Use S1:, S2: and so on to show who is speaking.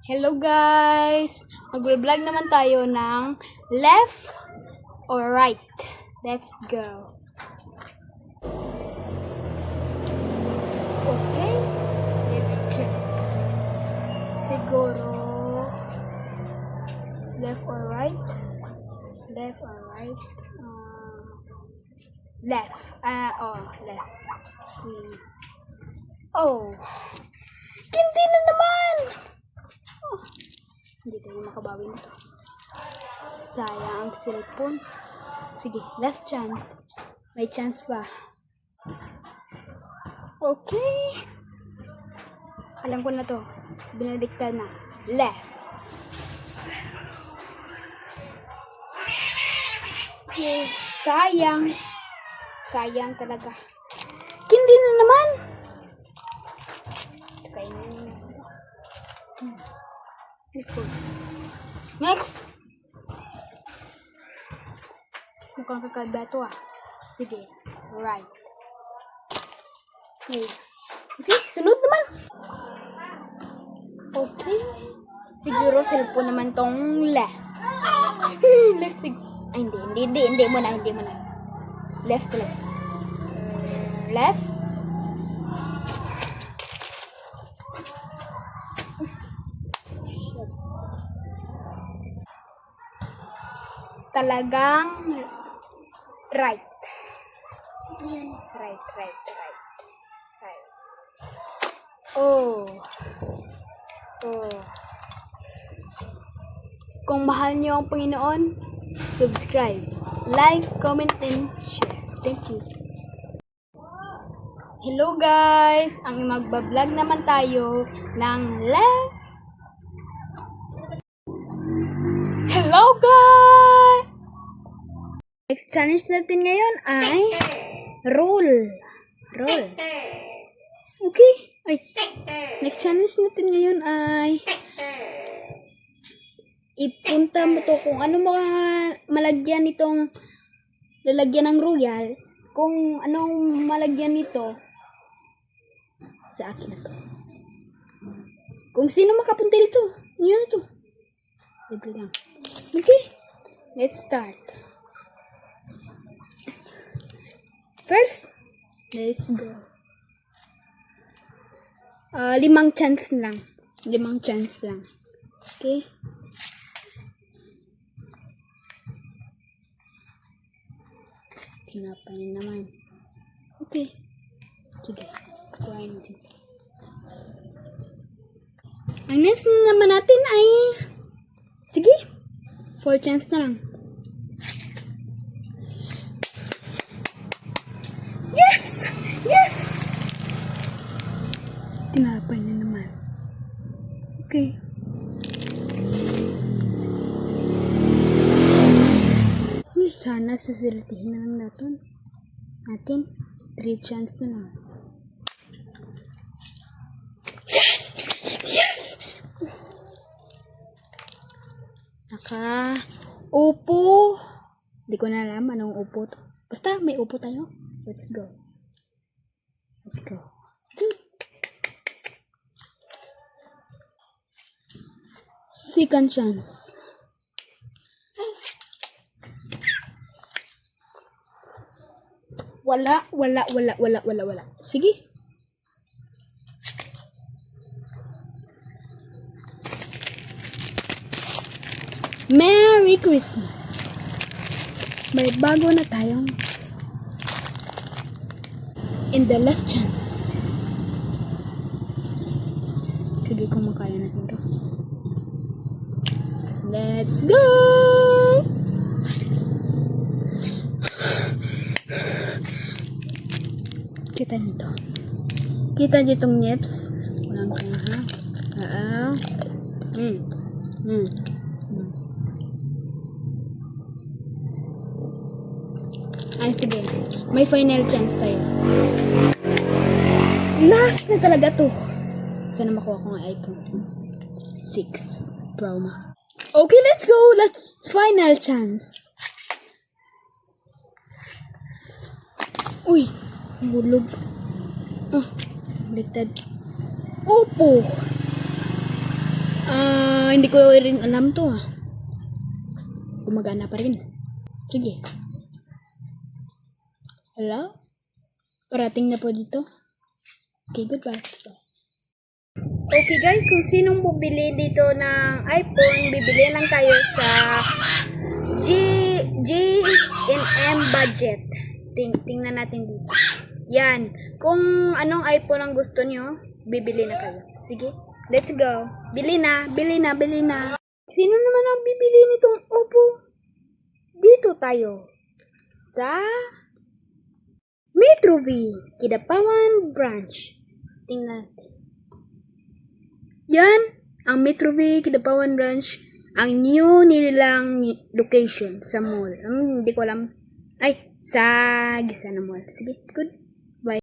S1: Hello guys! Mag-vlog naman tayo ng left or right. Let's go! Okay, let's check. Siguro left or right? Left or right? Left. Left. Oh! Hindi na naman! Hindi tayo makabawi nito. Sayang ang cellphone. Sige, last chance. May chance pa. Okay. Alam ko na to. Binaliktad na. Left. Okay. Sayang. Sayang talaga. Hindi na naman. Next. Mukhang kakaiba ito ah. Sige. Right. Okay. Okay. Sunod naman. Okay. Siguro cellphone naman tong left. Left. Ay, hindi muna. Left to left. Left. Talagang right. Right. Oh. Kung mahal niyo ang Panginoon, subscribe, like, comment, and share. Thank you. Hello guys! Ang magbablog naman tayo ng left. Hello guys! Next challenge natin ngayon ay roll. Okay. Ay. Next challenge natin ngayon ay ipunta mo to kung ano mga malagyan nitong lalagyan ng royal. Kung anong malagyan nito sa akin na to. Kung sino makapunta dito. Yun to. Libre lang. Okay. Let's start. First, let's go. 5 chance lang. Okay. Tinapay naman. Okay. Sige. Kuhain natin. Ang next naman natin ay sige. 4 chance na lang. Yes! Tinapay na naman. Okay. Uy, sana susultihin na lang natin. 3 chance na lang. Yes! Upo. Hindi ko na alam anong upo to. Basta may upo tayo. Let's go. Second chance. Wala. Sige. Merry Christmas. May bago na tayong in the last chance. Sige, kung makaya natin to. Let's go! Kita nito. Kita nyo itong nips. Walang kaya ha. Ay, sige. May final chance tayo. Last na talaga to. Sana makuha ko ng iPhone 6 Pro Max. Okay, let's go. Let's final chance. Uy, nahulog. Baliktad. Opo. hindi ko rin alam to ah. Gumagana pa rin. Sige. Hello? Parating na po dito. Okay, goodbye. Okay guys, kung sinong bumili dito ng iPhone, bibili lang tayo sa G&M budget. Tingnan natin dito. Yan. Kung anong iPhone ang gusto nyo, bibili na kayo. Sige, let's go. Bili na. Sino naman ang bibili nitong Oppo? Dito tayo. Sa Metro V, Kidapawan Branch. Tingnan natin. Yan, ang Metro V, Kidapawan Branch, ang new nilang location sa mall. Hindi ko alam. Ay, sa Gisana Mall. Sige, good.